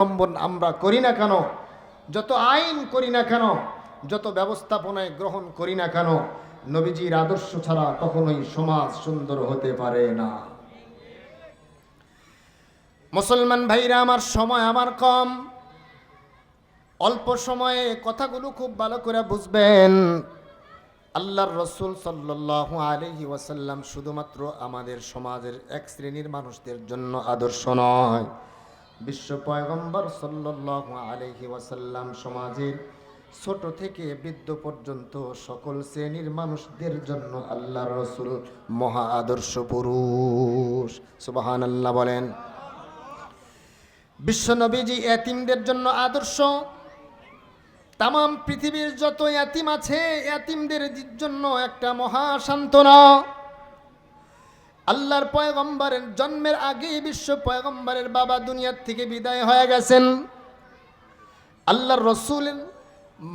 অবলম্বন আমরা করি না কেন, যত আইন করি না কেন, যত ব্যবস্থাপনায় গ্রহণ করি না কেন, নবীজির আদর্শ ছাড়া কখনোই সমাজ সুন্দর হতে পারে না। মুসলমান ভাইরা আমার, সময় আমার কম, অল্প সময়ে কথাগুলো খুব ভালো করে বুঝবেন। আল্লাহর রসুল সাল্লাল্লাহু আলাইহি ওয়াসাল্লাম শুধুমাত্র আমাদের সমাজের এক শ্রেণীর মানুষদের জন্য আদর্শ নয়, বিশ্ব পয়গম্বর সাল্লাল্লাহু আলাইহি ওয়াসাল্লাম সমাজের ছোট থেকে বৃদ্ধ পর্যন্ত সকল শ্রেণীর মানুষদের জন্য আল্লাহর রসুল মহা আদর্শ পুরুষ। সুবহানাল্লাহ বলেন। বিশ্ব নবীজি এতিমদের জন্য আদর্শ। তাম পৃথিবীর যত এতিম আছে, এতিমদের জন্য একটা মহা সান্ত্বনা। আল্লাহর পয়গম্বরের জন্মের আগেই বিশ্ব পয়গম্বরের বাবা দুনিয়ার থেকে বিদায় হয়ে গেছেন। আল্লাহর রসুল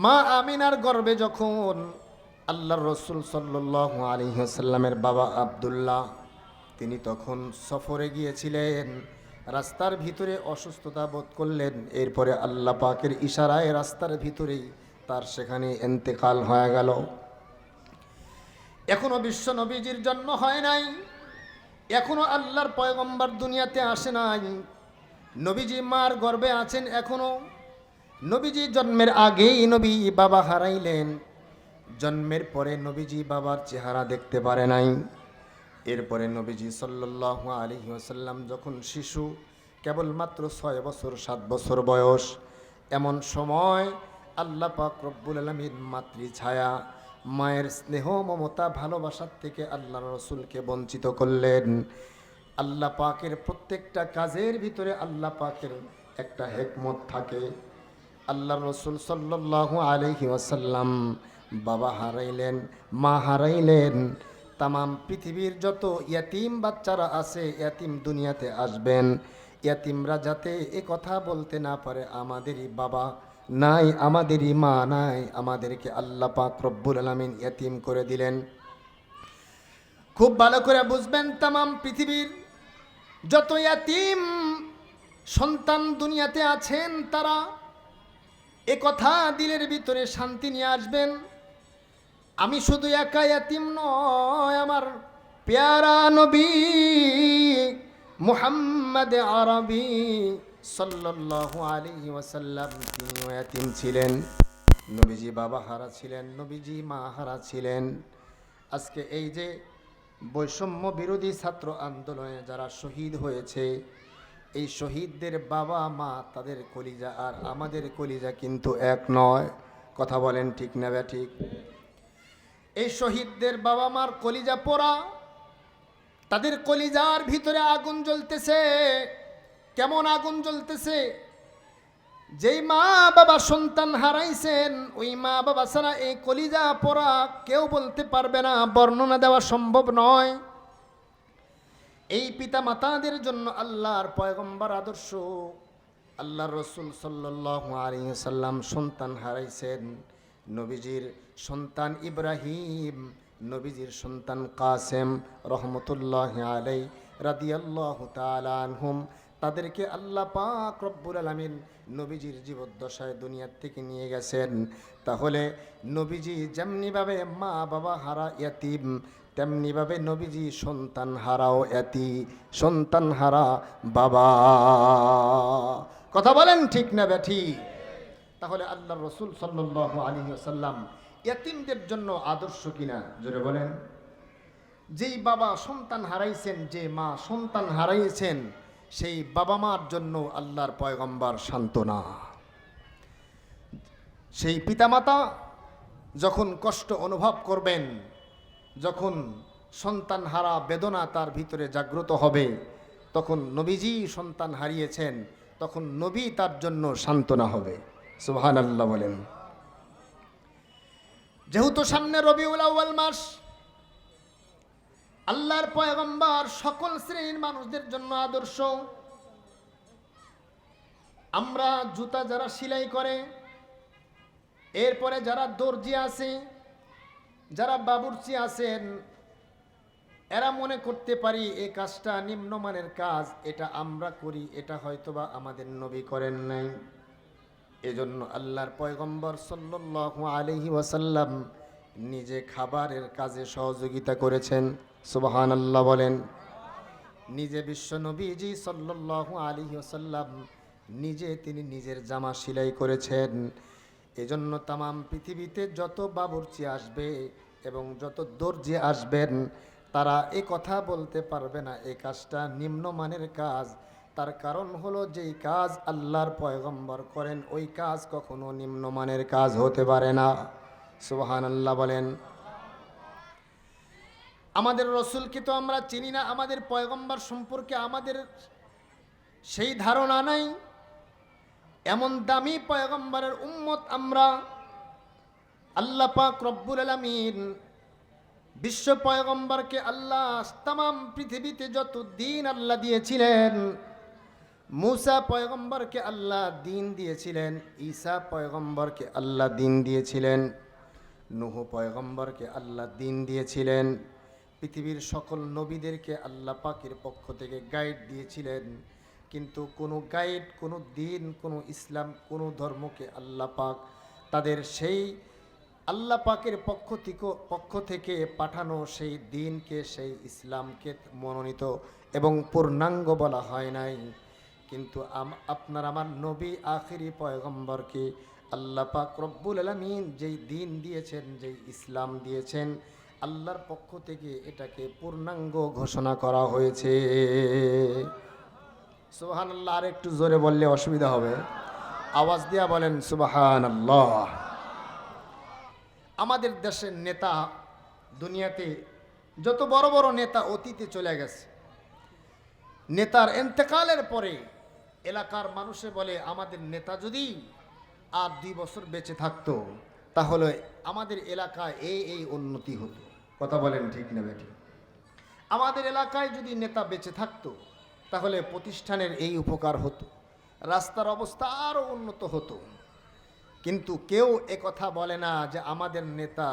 মা আমিনার গর্ভে যখন আল্লাহর রসুল সাল্লাল্লাহু আলাইহি ওয়াসাল্লামের বাবা আব্দুল্লাহ তিনি তখন সফরে গিয়েছিলেন, রাস্তার ভিতরে অসুস্থতা বোধ করলেন। এরপরে আল্লাহ পাকের ইশারায় রাস্তার ভিতরেই তার সেখানে ইন্তেকাল হয়ে গেল। এখনো বিশ্ব নবীজির জন্ম হয় নাই, এখনো আল্লাহর পয়গম্বর দুনিয়াতে আসে নাই, নবীজি মার গর্ভে আছেন এখনো। নবীজি জন্মের আগেই নবী বাবা হারাইলেন, জন্মের পরে নবীজি বাবার চেহারা দেখতে পারে নাই। এরপরে নবীজি সাল্লাল্লাহু আলাইহি ওয়াসাল্লাম যখন শিশু, কেবলমাত্র 6 বছর 7 বছর বয়স, এমন সময় আল্লাহ পাক রব্বুল আলামিন মাতৃ ছায়া, মায়ের স্নেহ মমতা ভালোবাসার থেকে আল্লাহর রসুলকে বঞ্চিত করলেন। আল্লাহ পাকের প্রত্যেকটা কাজের ভিতরে আল্লাহ পাকের একটা হিকমত থাকে। আল্লাহর রসুল সাল্লাল্লাহু আলাইহি ওয়াসাল্লাম বাবা হারাইলেন, মা হারাইলেন। তাম পৃথিবীর যত ইয়াতিম বাচ্চারা আছে, ইয়াতিম দুনিয়াতে আসবেন, ইয়াতিমরা যাতে এ কথা বলতে না পারে আমাদেরই বাবা নাই, আমাদেরই মা নাই, আমাদেরকে আল্লাহ পাক রব্বুল আলামিন ইয়াতিম করে দিলেন। খুব ভালো করে বুঝবেন, তাম পৃথিবীর যত ইয়াতিম সন্তান দুনিয়াতে আছেন, তারা এ কথা দিলের ভিতরে শান্তি নিয়ে আসবেন, আমি শুধু একা ইয়াতিম নয়, আমার প্যারা নবী মুহাম্মদ আরবি সাল্লাল্লাহু আলাইহি ওয়াসাল্লাম তিনিও ইয়াতিম ছিলেন। নবীজি বাবা হারা ছিলেন, নবীজি মা হারা ছিলেন। আজকে এই যে বৈষম্য বিরোধী ছাত্র আন্দোলনে যারা শহীদ হয়েছে, এই শহীদদের বাবা মা, তাদের কলিজা আর আমাদের কলিজা কিন্তু এক নয়। কথা বলেন ঠিক না ঠিক? এই শহীদদের বাবা মার কলিজা পোড়া, তাদের কলিজার ভিতরে আগুন জ্বলতেছে। কেমন আগুন জ্বলতেছে? যেই মা বাবা সন্তান হারাইছেন, ওই মা বাবা ছাড়া এই কলিজা পোড়া কেউ বলতে পারবে না, বর্ণনা দেওয়া সম্ভব নয়। এই পিতা মাতাদের জন্য আল্লাহর পয়গম্বর আদর্শ। আল্লাহর রসুল সাল্লাল্লাহু আলাইহি ওয়াসাল্লাম সন্তান হারাইছেন। নবীজির সন্তান ইব্রাহিম, নবীজির সন্তান কাসেম রহমতুল্লাহি আলাইহি রাদিয়াল্লাহু তাআলা আনহুম, তাদেরকে আল্লাহ পাক রব্বুল আলামিন নবীজির জীবদ্দশায় দুনিয়ার থেকে নিয়ে গেছেন। তাহলে নবীজি যেমনিভাবে মা বাবা হারা ইয়াতিম, তেমনিভাবে নবীজি সন্তান হারাও ইয়াতি, সন্তান হারা বাবা। কথা বলেন ঠিক না ঠিক? তাহলে আল্লাহর রসুল সাল্লাল্লাহু আলাইহি ওয়াসাল্লাম ইয়াতিমদের জন্য আদর্শ কিনা জোরে বলেন। যেই বাবা সন্তান হারাইছেন, যে মা সন্তান হারাইছেন, সেই বাবা মার জন্য আল্লাহর পয়গম্বর সান্ত্বনা। সেই পিতামাতা যখন কষ্ট অনুভব করবেন, যখন সন্তান হারা বেদনা তার ভিতরে জাগ্রত হবে, তখন নবীজি সন্তান হারিয়েছেন, তখন নবী তার জন্য সান্ত্বনা হবে। সুবহানাল্লাহ বলেন। যেহেতু সামনে রবিউল আউয়াল মাস, আল্লাহর পয়গম্বর সকল শ্রেণীর মানুষদের জন্য আদর্শ। আমরা জুতা যারা সেলাই করে, এরপরে যারা দর্জি আছে, যারা বাবুর্চি আছেন, এরা মনে করতে পারি এই কাজটা নিম্নমানের কাজ, এটা আমরা করি, এটা হয়তোবা আমাদের নবী করেন নাই। এজন্য আল্লাহর পয়গম্বর সাল্লাল্লাহু আলাইহি ওয়াসাল্লাম নিজে খাবারের কাজে সহযোগিতা করেছেন। সুবহানাল্লাহ বলেন। নিজে বিশ্ব নবীজি সাল্লাল্লাহু আলাইহি ওয়াসাল্লাম নিজে তিনি নিজের জামা সেলাই করেছেন। এজন্য তামাম পৃথিবীতে যত বাবুর্চি আসবে এবং যত দর্জি আসবেন, তারা এ কথা বলতে পারবে না এই কাজটা নিম্নমানের কাজ। তার কারণ হলো যেই কাজ আল্লাহর পয়গম্বর করেন ওই কাজ কখনো নিম্নমানের কাজ হতে পারে না। সুবহানাল্লাহ বলেন। আমাদের রসুলকে তো আমরা চিনি না, আমাদের পয়গম্বর সম্পর্কে আমাদের সেই ধারণা নাই। এমন দামি পয়গম্বরের উম্মত আমরা। আল্লাহ পাক রব্বুল আলামিন বিশ্ব পয়গম্বরকে আল্লাহ তামাম পৃথিবীতে যত দিন আল্লাহ দিয়েছিলেন, মুসা পয়গম্বরকে আল্লাহ দিন দিয়েছিলেন, ঈসা পয়গম্বরকে আল্লাহ দিন দিয়েছিলেন, নূহ পয়গম্বরকে আল্লাহ দিন দিয়েছিলেন, পৃথিবীর সকল নবীদেরকে আল্লাহ পাকের পক্ষ থেকে গাইড দিয়েছিলেন। কিন্তু কোনো গাইড, কোনো দিন, কোনো ইসলাম, কোনো ধর্মকে আল্লাহ পাক তাদের সেই আল্লাহ পাকের পক্ষ থেকে পাঠানো সেই দিনকে, সেই ইসলামকে মনোনীত এবং পূর্ণাঙ্গ বলা হয় নাই। কিন্তু আপনার আমার নবী আখিরি পয়গম্বরকে আল্লাহ পাক রব্বুল আলামিন যেই দিন দিয়েছেন, যেই ইসলাম দিয়েছেন, আল্লাহর পক্ষ থেকে এটাকে পূর্ণাঙ্গ ঘোষণা করা হয়েছে। সুবহানাল্লাহ। আর একটু জোরে বললে অসুবিধা হবে, আওয়াজ দিয়া বলেন সুবহানাল্লাহ। আমাদের দেশের নেতা, দুনিয়াতে যত বড় বড় নেতা অতীতে চলে গেছে, নেতার ইন্তেকালের পরে এলাকার মানুষে বলে আমাদের নেতা যদি আর 2 বছর বেঁচে থাকতো তাহলে আমাদের এলাকায় এই উন্নতি হতো। কথা বলেন ঠিক না বেঠিক? আমাদের এলাকায় যদি নেতা বেঁচে থাকতো তাহলে প্রতিষ্ঠানের এই উপকার হতো, রাস্তার অবস্থা আরও উন্নত হতো। কিন্তু কেউ কথা বলে না যে আমাদের নেতা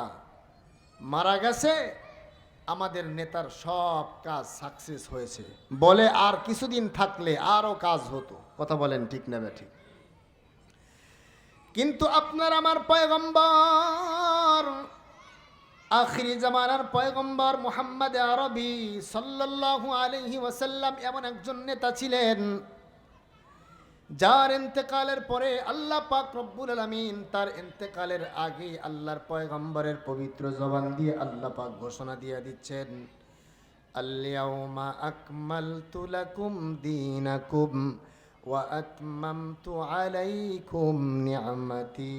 মারা গেছে, আমাদের নেতার সব কাজ সাকসেস হয়েছে, বলে আর কিছুদিন থাকলে আরও কাজ হতো। কথা বলেন ঠিক না বেঠিক? কিন্তু আপনার আমার পয়গম্বর, আখিরি জামানার পয়গম্বর মুহাম্মদ আরবি সাল্লাল্লাহু আলাইহি ওয়াসাল্লাম এমন একজন নেতা ছিলেন যার ইন্তেকালের পরে আল্লাহ পাক রব্বুল আলামিন তার ইন্তেকালের আগে আল্লাহর পয়গম্বরের পবিত্র জবান দিয়ে আল্লাহ পাক ঘোষণা দিয়ে দিচ্ছেন, আল-ইয়াউমা আকমালতু লাকুম দীনাকুম ওয়া আতমামতু আলাইকুম নি'মাতি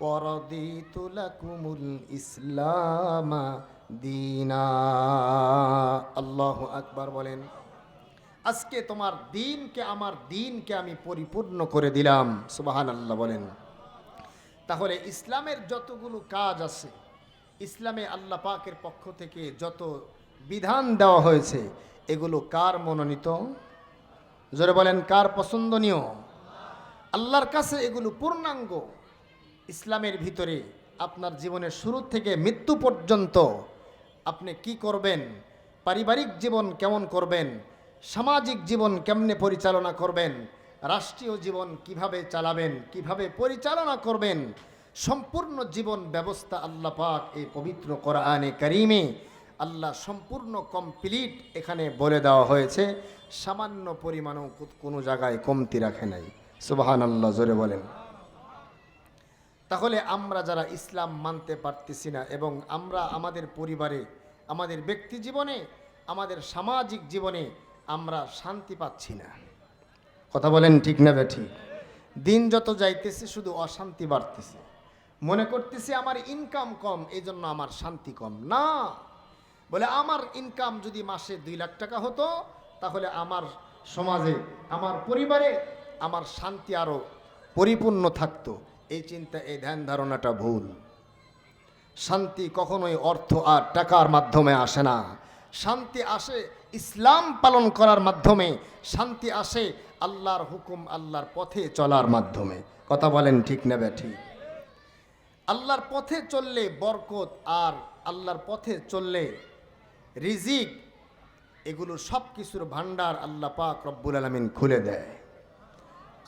ওয়া রাদিতু লাকুমুল ইসলামা দীনা। আল্লাহু আকবার বলেন। আজকে তোমার দিনকে, আমার দিনকে আমি পরিপূর্ণ করে দিলাম। সুবহানাল্লাহ বলেন। তাহলে ইসলামের যতগুলো কাজ আছে, ইসলামে আল্লাহ পাকের পক্ষ থেকে যত বিধান দেওয়া হয়েছে, এগুলো কার মনোনীত? জোরে বলেন, কার পছন্দনীয়? আল্লাহর কাছে এগুলো পূর্ণাঙ্গ। ইসলামের ভিতরে আপনার জীবনের শুরু থেকে মৃত্যু পর্যন্ত আপনি কি করবেন, পারিবারিক জীবন কেমন করবেন, সামাজিক জীবন কেমনে পরিচালনা করবেন, রাষ্ট্রীয় জীবন কিভাবে চালাবেন, কিভাবে পরিচালনা করবেন, সম্পূর্ণ জীবন ব্যবস্থা আল্লাহ পাক এই পবিত্র কোরআনে কারিমে আল্লাহ সম্পূর্ণ কমপ্লিট এখানে বলে দেওয়া হয়েছে। সামান্য পরিমাণও কোনো জায়গায় কমতি রাখে নাই। সুবহানাল্লাহ জোরে বলেন। তাহলে আমরা যারা ইসলাম মানতে পারতেছি না এবং আমরা আমাদের পরিবারে, আমাদের ব্যক্তি জীবনে, আমাদের সামাজিক জীবনে আমরা শান্তি পাচ্ছি না। কথা বলেন ঠিক না বেঠিক? দিন যত যাইতেছে শুধু অশান্তি বাড়তেছে। মনে করতেছি আমার ইনকাম কম, এই জন্য আমার শান্তি কম। না, বলে আমার ইনকাম যদি মাসে 2 লাখ টাকা হতো তাহলে আমার সমাজে, আমার পরিবারে আমার শান্তি আরও পরিপূর্ণ থাকতো। এই চিন্তা, এই ধ্যান ধারণাটা ভুল। শান্তি কখনোই অর্থ আর টাকার মাধ্যমে আসে না। শান্তি আসে ইসলাম পালন করার মাধ্যমে, শান্তি আসে আল্লাহর হুকুম, আল্লাহর পথে চলার মাধ্যমে। কথা বলেন ঠিক না বেঠিক? আল্লাহর পথে চললে বরকত, আর আল্লাহর পথে চললে রিজিক এগুলো সব কিছুর ভান্ডার আল্লাহ পাক রব্বুল আলামিন খুলে দেয়।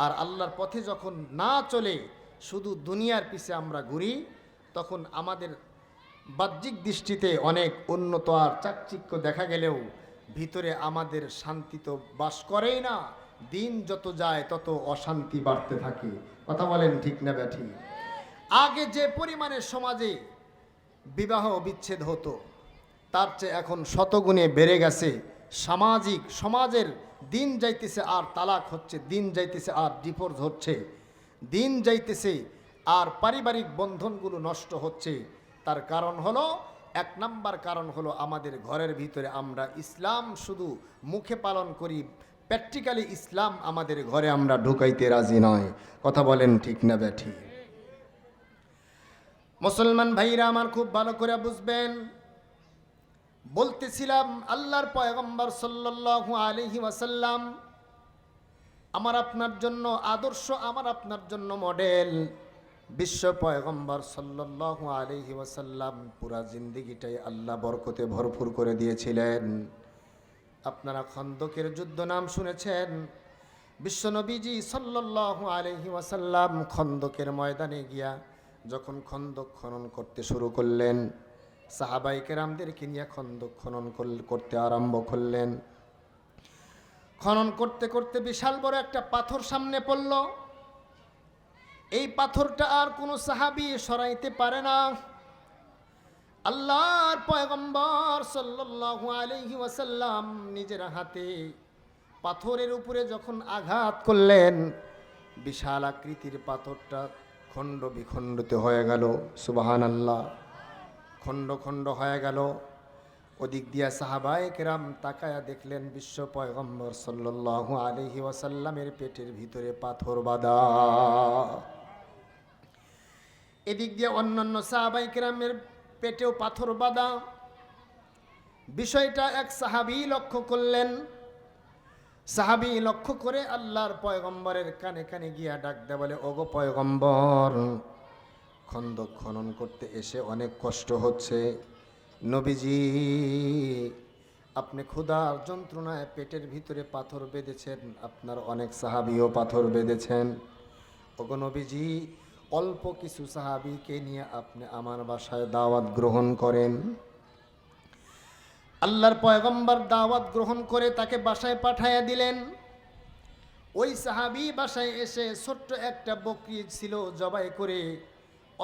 আর আল্লাহর পথে যখন না চলে শুধু দুনিয়ার পিছে আমরা ঘুরি, তখন আমাদের বাহ্যিক দৃষ্টিতে অনেক উন্নত আর চাকচিক্য দেখা গেলেও ভিতরে আমাদের শান্তি তো বাস করেই না। দিন যত যায় তত অশান্তি বাড়তে থাকে। কথা বলেন ঠিক না ব্যাঠি? আগে যে পরিমাণে সমাজে বিবাহ বিচ্ছেদ হতো, তার চেয়ে এখন শতগুণে বেড়ে গেছে। সমাজের দিন যাইতেছে আর তালাক হচ্ছে, দিন যাইতেছে আর ডিভোর্স হচ্ছে, দিন যাইতেছে আর পারিবারিক বন্ধনগুলো নষ্ট হচ্ছে। তার কারণ হলো, এক নাম্বার কারণ হলো আমাদের ঘরের ভিতরে আমরা ইসলাম শুধু মুখে পালন করি, প্র্যাকটিক্যালি ইসলাম আমাদের ঘরে আমরা ঢুকাইতে রাজি নয়। কথা বলেন ঠিক না ব্যাঠি? মুসলমান ভাইরা আমার খুব ভালো করে বুঝবেন। বলতেছিলাম আল্লাহর পয়গম্বর সাল্লাল্লাহু আলাইহি ওয়াসাল্লাম আমার আপনার জন্য আদর্শ, আমার আপনার জন্য মডেল। বিশ্ব পয়গম্বর সাল্লাল্লাহু আলাইহি ওয়াসাল্লাম পুরা জিন্দেগিটাই আল্লাহ বরকতে ভরপুর করে দিয়েছিলেন। আপনারা খন্দকের যুদ্ধ নাম শুনেছেন। বিশ্ব নবীজি সাল্লাল্লাহু আলাইহি ওয়াসাল্লাম খন্দকের ময়দানে গিয়া যখন খন্দক খনন করতে শুরু করলেন, সাহাবায়ে কেরামদেরকে নিয়ে খন্দক খনন করতে আরম্ভ করলেন। খনন করতে করতে বিশাল বড় একটা পাথর সামনে পড়ল। এই পাথরটা আর কোনো সাহাবী সরাইতে পারে না। আল্লাহর পয়গম্বর সাল্লাল্লাহু আলাইহি ওয়াসাল্লাম নিজের হাতে পাথরের উপরে যখন আঘাত করলেন, বিশাল আকৃতির পাথরটা খণ্ড বিখণ্ডিত হয়ে গেল। সুবহানাল্লাহ, খণ্ড খণ্ড হয়ে গেল। ওদিক দিয়া সাহাবায়ে কেরাম তাকায়া দেখলেন বিশ্ব পয়গম্বর সাল্লাল্লাহু আলাইহি ওয়াসাল্লামের পেটের ভিতরে পাথর বাঁধা। এদিক দিয়ে অন্যান্য সাহাবায়ে কেরামের পেটেও পাথর বাঁধা। বিষয়টা এক সাহাবী লক্ষ্য করলেন। সাহাবী লক্ষ্য করে আল্লাহর পয়গম্বরের কানে কানে গিয়া ডাক দেয়, বলে, ওগো পয়গম্বর, খন্দক খনন করতে এসে অনেক কষ্ট হচ্ছে। নবীজি, আপনি ক্ষুধার যন্ত্রণায় পেটের ভিতরে পাথর বেঁধেছেন, আপনার অনেক সাহাবীও পাথর বেঁধেছেন। ওগো নবীজি, অল্প কিছু সাহাবীকে নিয়ে আপনি আমার বাসায় দাওয়াত গ্রহণ করেন। আল্লাহর পয়গম্বর দাওয়াত গ্রহণ করে তাকে বাসায় পাঠাইয়া দিলেন। ওই সাহাবী বাসায় এসে ছোট্ট একটা বকরি ছিল জবাই করে,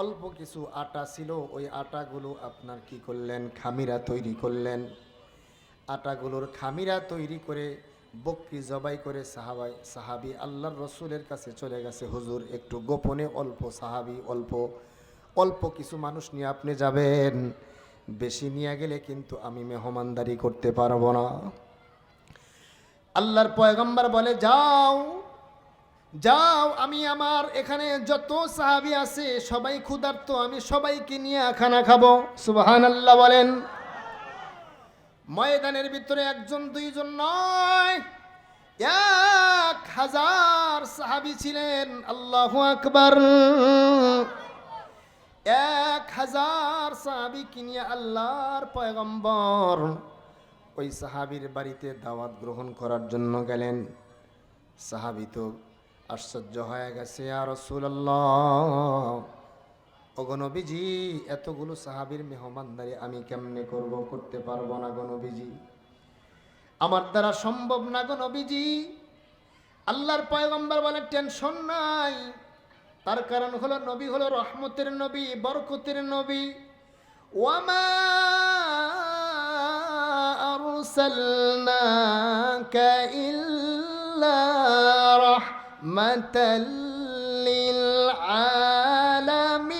অল্প কিছু আটা ছিল, ওই আটাগুলো আপনার কি করলেন, খামিরা তৈরি করলেন। আটাগুলোর খামিরা তৈরি করে বকরি জবাই করে সাহাবী আল্লাহর রসুলের কাছে চলে গেছে, হুজুর একটু গোপনে অল্প সাহাবী, অল্প কিছু মানুষ নিয়ে আপনি যাবেন, বেশি নিয়ে গেলে কিন্তু আমি মেহমানদারি করতে পারবো না। আল্লাহর পয়গম্বর বলে, যাও যাও, আমি আমার এখানে যত সাহাবী আছে সবাই ক্ষুধার্ত, আমি সবাইকে নিয়ে খানা খাবো। সুবহানাল্লাহ বলেন। ময়দানের ভিতরে একজন দুইজন নয়, 1000 সাহাবী ছিলেন। আল্লাহু আকবার। 1000 সাহাবীকে নিয়ে আল্লাহর পয়গম্বর ওই সাহাবীর বাড়িতে দাওয়াত গ্রহণ করার জন্য গেলেন। সাহাবী তো আশ্চর্য হয়ে গেছে, ইয়া রাসূলুল্লাহ, ওগো নবীজি, এতগুলো সাহাবীর মেহমানদারি আমি কেমনে করব? করতে পারবো না গো নবীজি, আমার দ্বারা সম্ভব না গো নবীজি। আল্লাহর পয়গম্বর বলে, টেনশন নাই, তার কারণ হলো নবী হলো রহমতের নবী, বরকতের নবী। ওয়ামা আরসালনাকা ইল্লা রাহমাতাল লিল আলামিন।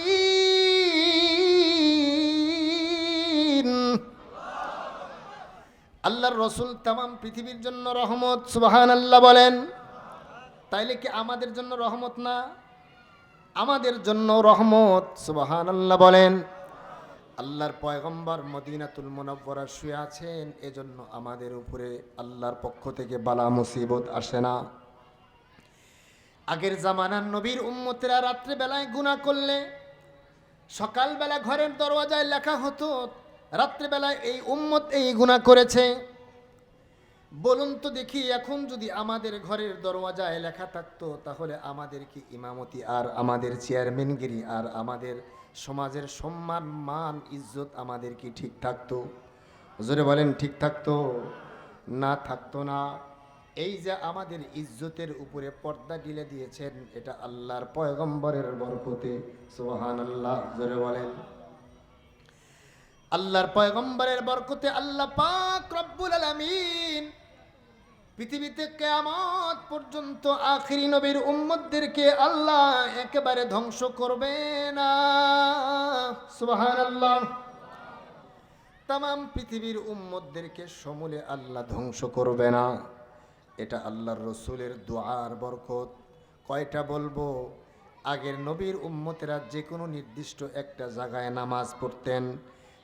আল্লাহর রসুল তামাম পৃথিবীর জন্য রহমত। সুবহানাল্লাহ বলেন। তাইলে কি আমাদের জন্য রহমত না? আমাদের জন্য রহমত। সুবহানাল্লাহ বলেন। আল্লাহর পয়গম্বর মদিনাতুল মুনাওয়ারা শুয়ে আছেন, এজন্য আমাদের উপরে আল্লাহর পক্ষ থেকে বালা মুসিবত আসে না। আগের জামানার নবীর উম্মতেরা রাত্রে বেলায় গুনাহ করলে সকালবেলা ঘরের দরওয়াজায় লেখা হতো, রাত্রে বেলায় এই উম্মত এই গুনাহ করেছে। বলুন তো দেখি, এখন যদি আমাদের ঘরের দরওয়াজায় লেখা থাকতো, তাহলে আমাদের কি ইমামতি আর আমাদের চেয়ারম্যানগিরি আর আমাদের সমাজের সম্মান মান ইজ্জত আমাদের কি ঠিক থাকতো? জোরে বলেন, ঠিক থাকতো? না, থাকতো না। এই যে আমাদের ইজ্জতের উপরে পর্দা ঢেলে দিয়েছেন, এটা আল্লাহর পয়গম্বরের বরকতে। সুবহানাল্লাহ, জোরে বলেন। আল্লাহর পয়গম্বরের বরকতে আল্লাহ পাক রব্বুল আলামিন পৃথিবীতে কিয়ামত পর্যন্ত আখিরি নবীর উম্মতদেরকে আল্লাহ একেবারে ধ্বংস করবে না। সুবহানাল্লাহ। তামাম পৃথিবীর উম্মতদেরকে সমূলে আল্লাহ ধ্বংস করবে না। এটা আল্লাহর রসুলের দুআর বরকত। কয়টা বলবো? আগের নবীর উম্মতেরা যে কোনো নির্দিষ্ট একটা জায়গায় নামাজ পড়তেন,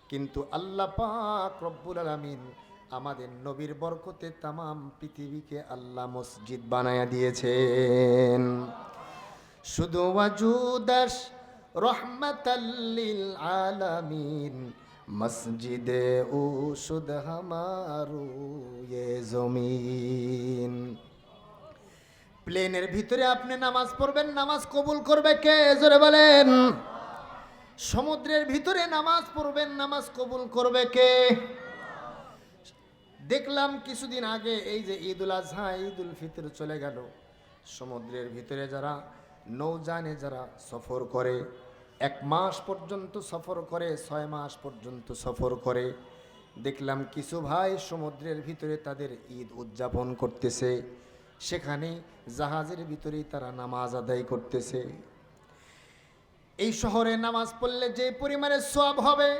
কিন্তু আল্লাহ পাক রব্বুল আলামিন আমাদের নবীর বরকতে তামাম পৃথিবীকে আল্লাহ মসজিদ বানায়া দিয়েছেন। শুধু ওয়াজুদাস রহমাতাল লিল আলামিন, মসজিদে ও শুদ হামারু ये জমিন। প্লেনের ভিতরে আপনি নামাজ পড়বেন, নামাজ কবুল করবে কে? জোরে বলেন। সমুদ্রের ভিতরে নামাজ পড়বেন, নামাজ কবুল করবে কে? দেখলাম কিছুদিন আগে এই যে ঈদুল আজহা ঈদুল ফিতর চলে গেল, সমুদ্রের ভিতরে যারা নৌযানে যারা সফর করে, 1 মাস পর্যন্ত সফর করে, 6 মাস পর্যন্ত সফর করে, দেখলাম কিছু ভাই সমুদ্রের ভিতরে তাদের ঈদ উদযাপন করতেছে, সেখানে জাহাজের ভিতরেই তারা নামাজ আদায় করতেছে। এই শহরে নামাজ পড়লে যে পরিমাণে সওয়াব হবে,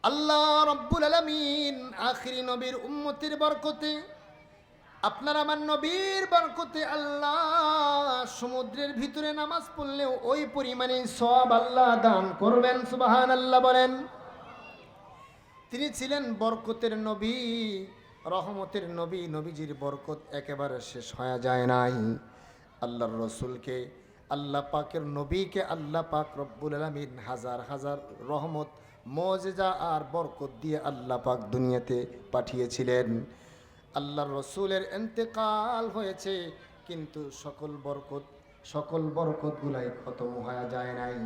আল্লাহ রব্বুল আলামিন আখিরি নবীর উম্মতের বরকতে, আপনার আমার নবীর বরকতে আল্লাহ সমুদ্রের ভিতরে নামাজ পড়লেও ওই পরিমাণে সওয়াব আল্লাহ দান করবেন। সুবহানাল্লাহ বলেন। তিনি ছিলেন বরকতের নবী, রহমতের নবী। নবীজির বরকত একেবারে শেষ হয়ে যায় নাই। আল্লাহর রসুলকে, আল্লাহ পাকের নবীকে আল্লাহ পাক রব্বুল আলামিন হাজার হাজার রহমত, মুজিজা আর বরকত দিয়ে আল্লাহ পাক দুনিয়াতে পাঠিয়েছিলেন। আল্লাহর রসুলের ইন্তেকাল হয়েছে, কিন্তু সকল বরকতগুলাই খতম হয়ে যায় নাই।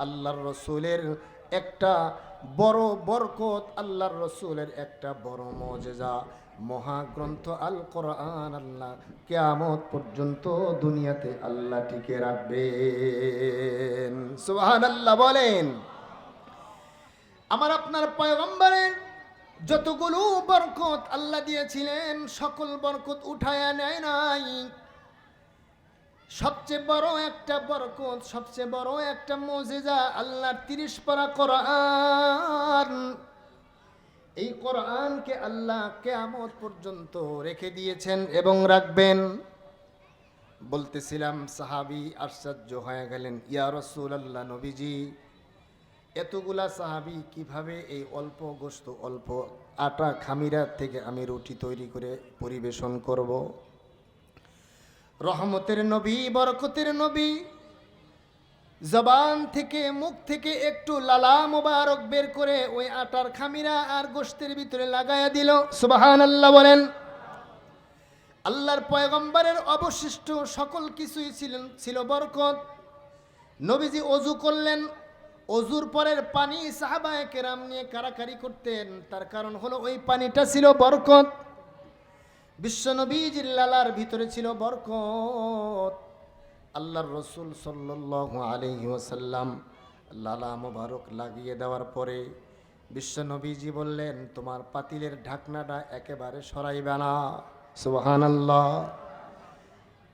আল্লাহর রসুলের একটা বড় বরকত, আল্লাহর রসুলের একটা বড় মুজিজা, মহাগ্রন্থ আল কোরআন আল্লাহ কিয়ামত পর্যন্ত দুনিয়াতে আল্লাহ টিকে রাখবেন। সুবহানাল্লাহ বলেন। আমার আপনার পয়গম্বরের যতগুলো বরকত আল্লাহ দিয়েছিলেন, সকল বরকত উঠায়া নেয় নাই। সবচেয়ে বড় একটা বরকত, সবচেয়ে বড় একটা মুজিজা আল্লাহর 30 পারা কোরআন। এই কোরআনকে আল্লাহ কিয়ামত পর্যন্ত রেখে দিয়েছেন এবং রাখবেন। বলতেছিলাম, সাহাবী আশ্চর্য হয়ে গেলেন, ইয়া রাসূলুল্লাহ, নবীজি এতগুলা সাহাবী কিভাবে এই অল্প গোশত, অল্প আটা খামিরা থেকে আমি রুটি তৈরি করে পরিবেশন করব? রহমতের নবী, বরকতের নবী, জবান থেকে, মুখ থেকে একটু লালা মোবারক বের করে ওই আটার খামিরা আর গোশতের ভিতরে লাগায়া দিল। সুবহানাল্লাহ বলেন। আল্লাহর পয়গম্বরের অবশিষ্ট সকল কিছুই ছিল বরকত। নবীজি ওযু করলেন, ওযুর পরের পানি সাহাবায়ে কেরাম নিয়ে কারাকারি করতেন, তার কারণ হলো ওই পানিটা ছিল বরকত। বিশ্বনবীজির লালার ভিতরে ছিল বরকত। আল্লাহর রসুল সাল্লাল্লাহু আলাইহি ওয়াসাল্লাম লালা মোবারক লাগিয়ে দেওয়ার পরে বিশ্বনবীজি বললেন, তোমার পাতিলের ঢাকনাটা একেবারে সরাইবে না। সুবহানাল্লাহ।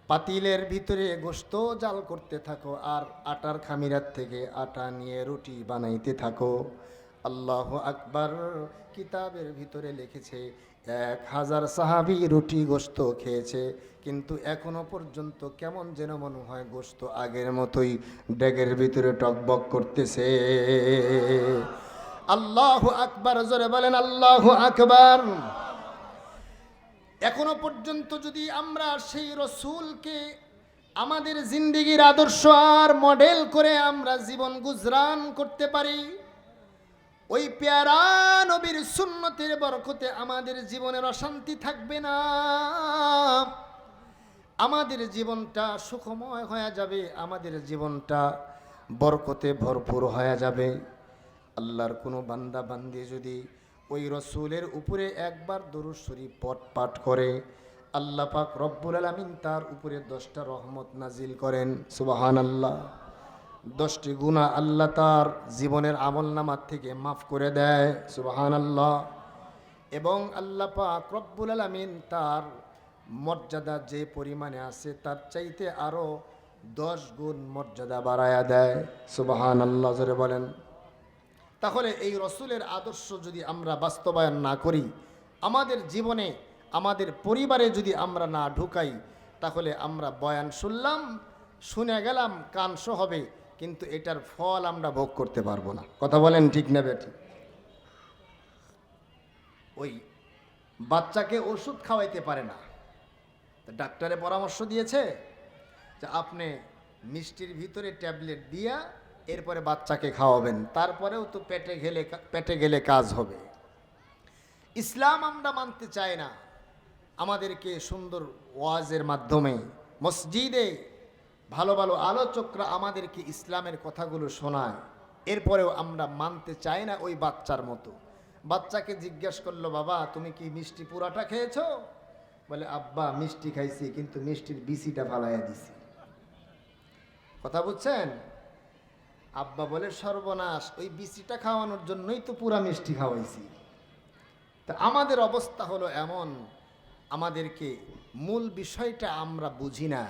পাতিলের ভিতরে গোশত জাল করতে থাকো আর আটার খামিরাত থেকে আটা নিয়ে রুটি বানাইতে থাকো। আল্লাহু আকবার। কিতাবের ভিতরে লিখেছে 1000 সাহাবী রুটি গোশত খেয়েছে, কিন্তু এখনো পর্যন্ত কেমন যেন মনে হয় গোশত আগের মতোই ডেগের ভিতরে টকবক করতেছে। আল্লাহু আকবার, জোরে বলেন আল্লাহু আকবার। এখনো পর্যন্ত যদি আমরা সেই রসুলকে আমাদের জিন্দেগির আদর্শ আর মডেল করে আমরা জীবন গুজরান করতে পারি, ওই পেয়ারা নবীর সুন্নতের বরকতে আমাদের জীবনের অশান্তি থাকবে না, আমাদের জীবনটা সুখময় হয়ে যাবে, আমাদের জীবনটা বরকতে ভরপুর হয়ে যাবে। আল্লাহর কোনো বান্দা বান্দি যদি ওই রসুলের উপরে একবার দরুদ শরীফ পাঠ করে, আল্লাহ পাক রব্বুল আলামিন তার উপরে 10টা রহমত নাজিল করেন। সুবহানাল্লাহ। 10টি গুনাহ আল্লাহ তার জীবনের আমলনামার থেকে মাফ করে দেয়। সুবহানাল্লাহ। এবং আল্লাহ পাক রব্বুল আলামিন তার মর্যাদা যে পরিমাণে আছে তার চাইতে আরো 10 গুণ মর্যাদা বাড়ায়া দেয়। সুবহানাল্লাহ জোরে বলেন। তাহলে এই রসুলের আদর্শ যদি আমরা বাস্তবায়ন না করি, আমাদের জীবনে আমাদের পরিবারে যদি আমরা না ঢুকাই, তাহলে আমরা বয়ান শুনলাম, শুনে গেলাম, কানসো হবে, কিন্তু এটার ফল আমরা ভোগ করতে পারবো না। কথা বলেন ঠিক না বেঠিক? ওই বাচ্চাকে ওষুধ খাওয়াইতে পারে না, ডাক্তারে পরামর্শ দিয়েছে যে আপনি মিষ্টির ভিতরে ট্যাবলেট দিয়া এরপরে বাচ্চাকে খাওয়াবেন, তারপরেও তো পেটে গেলে কাজ হবে। ইসলাম আমরা মানতে চাই না। আমাদেরকে সুন্দর ওয়াজের মাধ্যমে মসজিদে ভালো ভালো আলোচকরা আমাদেরকে ইসলামের কথাগুলো শোনায়, এরপরেও আমরা মানতে চাই না ওই বাচ্চার মতো। বাচ্চাকে জিজ্ঞেস করলো, বাবা তুমি কি মিষ্টি পুরাটা খেয়েছো? বলে, আব্বা মিষ্টি খাইছি, কিন্তু মিষ্টির বিচিটা ফালাইয়া দিছি। কথা বুঝছেন? আব্বা বলে, সর্বনাশ, ওই বিচিটা খাওয়ানোর জন্যই তো পুরা মিষ্টি খাওয়াইছি। তা আমাদের অবস্থা হলো এমন, আমাদেরকে মূল বিষয়টা আমরা বুঝি না।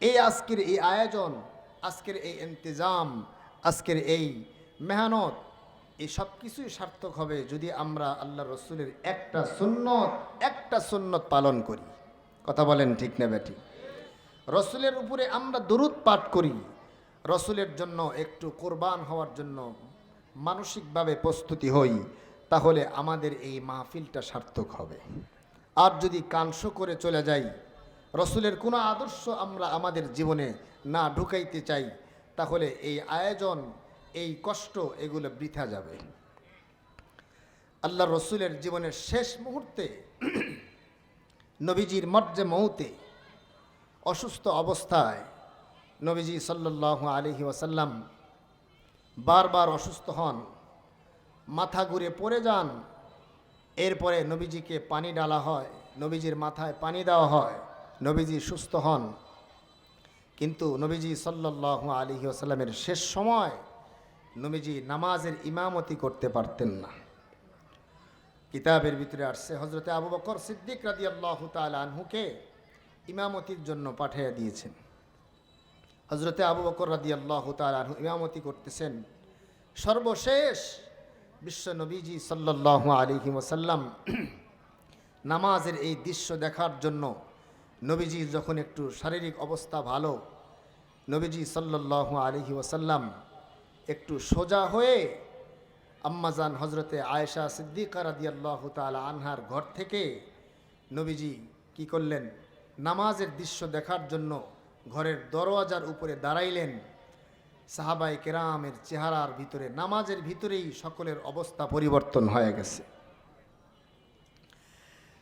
এই আজকের এই আয়োজন, আজকের এই ইন্তজাম, আজকের এই মেহনত, এই সব কিছুই সার্থক হবে যদি আমরা আল্লাহ রসুলের একটা সুন্নত পালন করি। কথা বলেন ঠিক না বেঠিক? রসুলের উপরে আমরা দরুদ পাঠ করি, রসুলের জন্য একটু কোরবান হওয়ার জন্য মানসিকভাবে প্রস্তুতি হই, তাহলে আমাদের এই মাহফিলটা সার্থক হবে। আর যদি কানসো করে চলে যাই, রসুলের কোনো আদর্শ আমরা আমাদের জীবনে না ঢুকাইতে চাই, তাহলে এই আয়োজন, এই কষ্ট, এগুলো বৃথা যাবে। আল্লাহ রসুলের জীবনের শেষ মুহূর্তে নবীজির মর্জে মৌতে অসুস্থ অবস্থায় নবীজি সাল্লাল্লাহু আলাইহি ওয়াসাল্লাম বারবার অসুস্থ হন, মাথা ঘুরে পড়ে যান। এরপরে নবীজিকে পানি ডালা হয়, নবীজির মাথায় পানি দেওয়া হয়, নবীজি সুস্থ হন। কিন্তু নবীজি সাল্লাল্লাহু আলাইহি ওয়াসাল্লামের শেষ সময় নবীজি নামাজের ইমামতি করতে পারতেন না। কিতাবের ভিতরে আসছে, হযরতে আবু বকর সিদ্দিক রাদিয়াল্লাহু তাআলা আনহুকে ইমামতির জন্য পাঠিয়ে দিয়েছেন। হযরতে আবু বকর রাদিয়াল্লাহু তাআলা আনহু ইমামতি করতেছেন। সর্বশেষ বিশ্ব নবীজি সাল্লাল্লাহু আলাইহি ওয়াসাল্লাম নামাজের এই দৃশ্য দেখার জন্য, নবীজি যখন একটু শারীরিক অবস্থা ভালো, নবীজি সাল্লাল্লাহু আলাইহি ওয়াসাল্লাম একটু সোজা হয়ে আম্মাজান হজরতে আয়েশা সিদ্দিকা রাদিয়াল্লাহু তাআলা আনহার ঘর থেকে নবীজি কি করলেন? নামাজের দৃশ্য দেখার জন্য ঘরের দরওয়াজার উপরে দাঁড়াইলেন। সাহাবায়ে কেরামের চেহারার ভিতরে, নামাজের ভিতরেই সকলের অবস্থা পরিবর্তন হয়ে গেছে।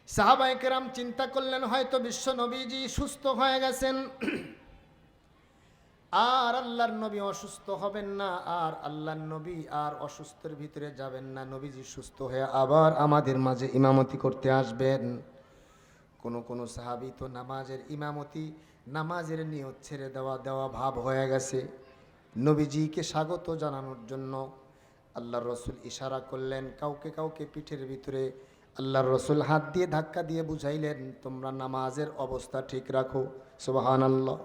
সাহাবায়ে কেরাম চিন্তা করলেন হয়তো বিশ্ব নবীজি সুস্থ হয়ে গেছেন, আর আল্লাহর নবী অসুস্থ হবেন না, আর আল্লাহর নবী আর অসুস্থের ভিতরে যাবেন না, নবীজি সুস্থ হয়ে আবার আমাদের মাঝে ইমামতি করতে আসবেন। কোন সাহাবী তো নামাজের ইমামতি, নামাজের নিয়ত ছেড়ে দেওয়া ভাব হয়ে গেছে। নবীজিকে স্বাগত জানানোর জন্য আল্লাহর রসুল ইশারা করলেন, কাউকে পিঠের ভিতরে আল্লাহর রসুল হাত দিয়ে ধাক্কা দিয়ে বুঝাইলেন, তোমরা নামাজের অবস্থা ঠিক রাখো। সুবহানাল্লাহ।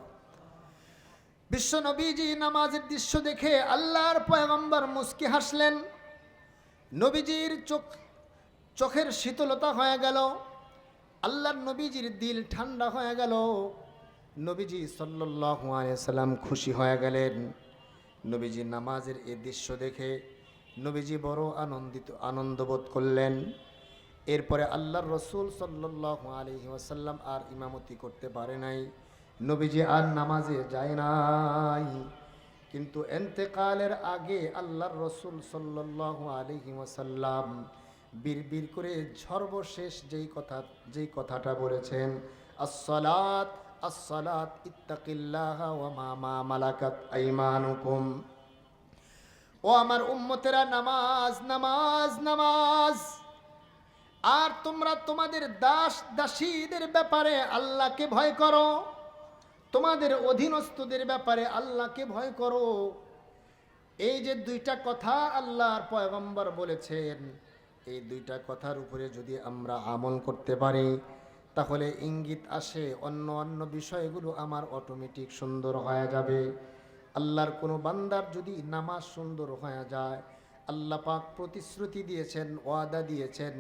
বিশ্ব নবীজি নামাজের দৃশ্য দেখে আল্লাহর পয়গম্বর মুস্কি হাসলেন। নবীজির চোখের শীতলতা হয়ে গেল, আল্লাহর নবীজির দিল ঠান্ডা হয়ে গেল। নবীজি সাল্লাল্লাহু আলাইহি সাল্লাম খুশি হয়ে গেলেন। নবীজি নামাজের এই দৃশ্য দেখে নবীজি বড় আনন্দবোধ করলেন। এরপরে আল্লাহর রসুল সাল্লাল্লাহু আলাইহি ওয়াসাল্লাম আর ইমামতি করতে পারে নাই, নবীজি আর নামাজে যায় নাই। কিন্তু ইন্তেকালের আগে আল্লাহর রাসূল সাল্লাল্লাহু আলাইহি ওয়াসাল্লাম বিড়বিড় করে সর্বশেষ যেই কথাটা বলেছেন, আসসালাত আসসালাত ইত্তাকিল্লাহা ওয়া মা মালাকাত আইমানুকুম। ও আমার উম্মতেরা, নামাজ নামাজ নামাজ। আর তোমরা তোমাদের দাস দাসীদের ব্যাপারে আল্লাহকে ভয় করো, তোমাদের অধীনস্থদের ব্যাপারে আল্লাহকে ভয় করো। এই যে দুইটা কথা আল্লাহর পয়গম্বর বলেছেন, এই দুইটা কথার উপরে যদি আমরা আমল করতে পারি, তাহলে ইঙ্গিত আসে অন্য অন্য বিষয়গুলো আমার অটোমেটিক সুন্দর হয়ে যাবে। আল্লাহর কোনো বান্দার যদি নামাজ সুন্দর হয়ে যায়, আল্লাহ পাক প্রতিশ্রুতি দিয়েছেন, ওয়াদা দিয়েছেন,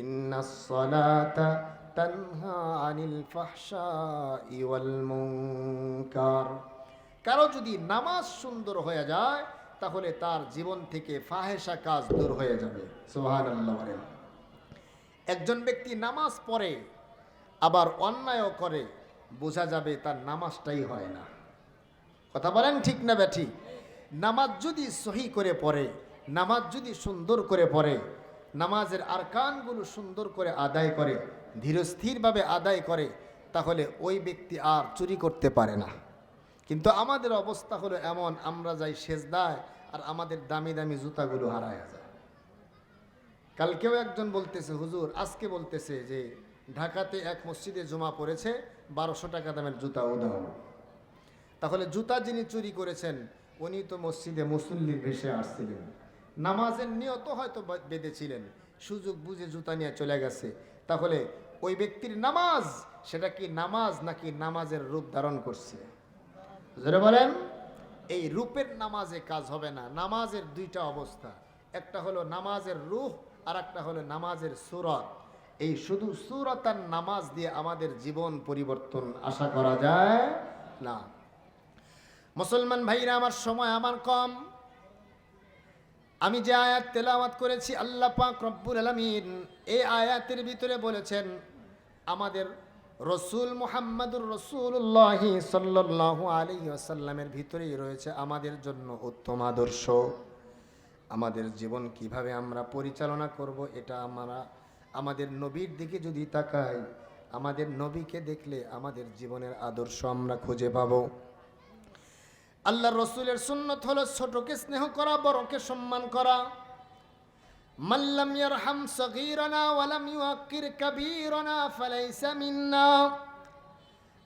ইন্নাস সালাতা তানহা আনিল ফাহশাই ওয়াল মুনকার। কারো যদি নামাজ সুন্দর হয়ে যায়, তাহলে তার জীবন থেকে ফাহেসা কাজ দূর হয়ে যাবে। সুবহানাল্লাহ বলেন। একজন ব্যক্তি নামাজ পড়ে আবার অন্যায়ও করে, বোঝা যাবে তার নামাজটাই হয় না। কথা বলেন ঠিক না ব্যাঠি? নামাজ যদি সহি করে পড়ে, নামাজ যদি সুন্দর করে পড়ে, নামাজের আরকানগুলো সুন্দর করে আদায় করে, ধীরস্থিরভাবে আদায় করে, তাহলে ওই ব্যক্তি আর চুরি করতে পারে না। কিন্তু আমাদের অবস্থা হলো এমন, আমরা যাই সেজদায় আর আমাদের দামি দামি জুতাগুলো হারায় যায়। কালকেও একজন বলতেছে, হুজুর আজকে বলতেছে যে ঢাকাতে এক মসজিদে জমা পড়েছে, 1200 টাকা দামের জুতা উধাও। তাহলে জুতা যিনি চুরি করেছেন, উনি তো মসজিদে মুসল্লির ভেসে আসছিলেন, নামাজের নিয়ত হয়তো বেঁধেছিলেন, সুযোগ বুঝে জুতা নিয়ে চলে গেছে। তাহলে ওই ব্যক্তির নামাজ, সেটা কি নামাজ নাকি নামাজের রূপ ধারণ করছে? যারা বলেন এই রূপের নামাজে কাজ হবে না। নামাজের দুইটা অবস্থা, একটা হলো নামাজের রূহ আর একটা হলো নামাজের সূরত। এই শুধু সূরত আর নামাজ দিয়ে আমাদের জীবন পরিবর্তন আশা করা যায় না। মুসলমান ভাইরা আমার, সময় আমার কম। আমি যে আয়াত তেলাওয়াত করেছি, আল্লাহ পাক রব্বুল আলামিন এই আয়াতের ভিতরে বলেছেন, আমাদের রসুল মুহাম্মাদুর রাসূলুল্লাহ সাল্লাল্লাহু আলাইহি ওয়াসাল্লামের ভিতরেই রয়েছে আমাদের জন্য উত্তম আদর্শ। আমাদের জীবন কিভাবে আমরা পরিচালনা করব, এটা আমরা আমাদের নবীর দিকে যদি তাকাই, আমাদের নবীকে দেখলে আমাদের জীবনের আদর্শ আমরা খুঁজে পাবো। আল্লাহর রসুলের সুন্নত হলো ছোটকে স্নেহ করা, বড়কে সম্মান করা। মাল্লাম ইয়ারহাম সগীরানা ওয়ালাম ইউআক্কির কাবীরানা ফালাইসা মিন্না।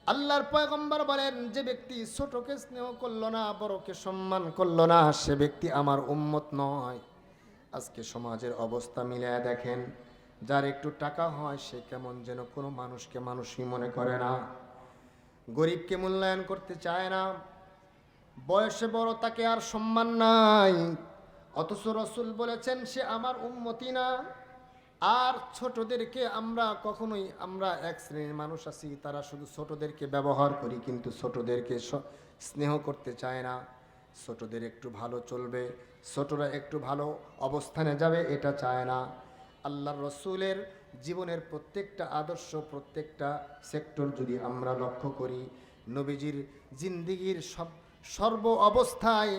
আল্লাহর পয়গম্বর বলেন, যে ব্যক্তি ছোটকে স্নেহ করলো না, বড়কে সম্মান করলো না, সে ব্যক্তি আমার উম্মত নয়। আজকে সমাজের অবস্থা মিলায়া দেখেন, যার একটু টাকা হয় সে কেমন যেন কোনো মানুষকে মানুষই মনে করে না, গরিবকে মূল্যায়ন করতে চায় না, বয়সে বড় তাকে আর সম্মান নাই। অথচ রসুল বলেছেন সে আমার উম্মতি না। আর ছোটদেরকে আমরা কখনোই, আমরা এক শ্রেণীর মানুষ আছি, তারা শুধু ছোটদেরকে ব্যবহার করি, কিন্তু ছোটদেরকে স্নেহ করতে চায় না। ছোটদের একটু ভালো চলবে, ছোটরা একটু ভালো অবস্থানে যাবে, এটা চায় না। আল্লাহর রসুলের জীবনের প্রত্যেকটা আদর্শ, প্রত্যেকটা সেক্টর যদি আমরা লক্ষ্য করি, নবীজির জিন্দিগির সর্ব অবস্থায়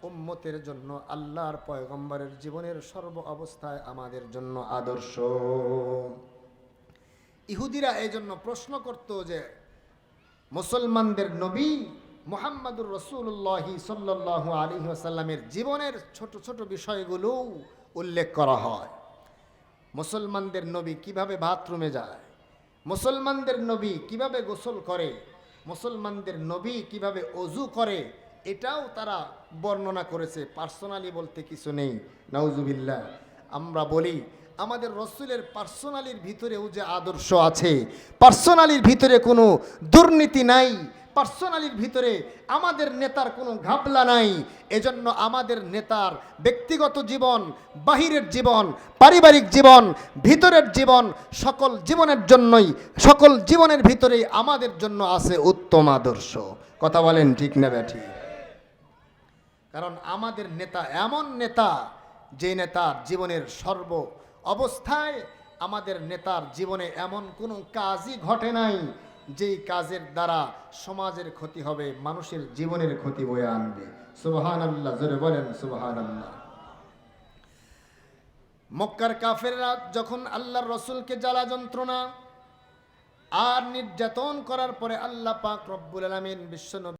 উম্মতের জন্য, আল্লাহর পয়গম্বরের জীবনের সর্ব অবস্থায় আমাদের জন্য আদর্শ। ইহুদিরা এই জন্য প্রশ্ন করত যে মুসলমানদের নবী মুহাম্মাদুর রাসূলুল্লাহ সাল্লাল্লাহু আলাইহি ওয়াসাল্লামের জীবনের ছোট ছোট বিষয়গুলো উল্লেখ করা হয়। মুসলমানদের নবী কিভাবে বাথরুমে যায়, মুসলমানদের নবী কিভাবে গোসল করে, মুসলমানদের নবী কিভাবে ওযু করে, এটাও তারা বর্ণনা করেছে। পার্সোনালি বলতে কিছু নেই, নাউজুবিল্লাহ। আমরা বলি আমাদের রসুলের পার্সোনালির ভিতরেও যে আদর্শ আছে, পার্সোনালির ভিতরে কোনো দুর্নীতি নাই, পার্সোনালির ভিতরে আমাদের নেতার কোনো ঘাবলা নাই। এজন্য আমাদের নেতার ব্যক্তিগত জীবন, বাহিরের জীবন, পারিবারিক জীবন, ভিতরের জীবন, সকল জীবনের জন্যই, সকল জীবনের ভিতরেই আমাদের জন্য আছে উত্তম আদর্শ। কথা বলেন ঠিক না ব্যাঠি? কারণ আমাদের নেতা এমন নেতা, যে নেতার জীবনের সর্ব অবস্থায়, আমাদের নেতার জীবনে এমন কোনো কাজই ঘটে নাই যেই কাজের দ্বারা সমাজের ক্ষতি হবে, মানুষের জীবনের ক্ষতি বয়ে আনবে। সুবহানাল্লাহ, জোরে বলেন সুবহানাল্লাহ। মক্কার কাফেররা যখন আল্লাহর রসুলকে জ্বালা যন্ত্রণা আর নির্যাতন করার পরে আল্লাহ পাক রব্বুল আলামিন বিশ্বনবী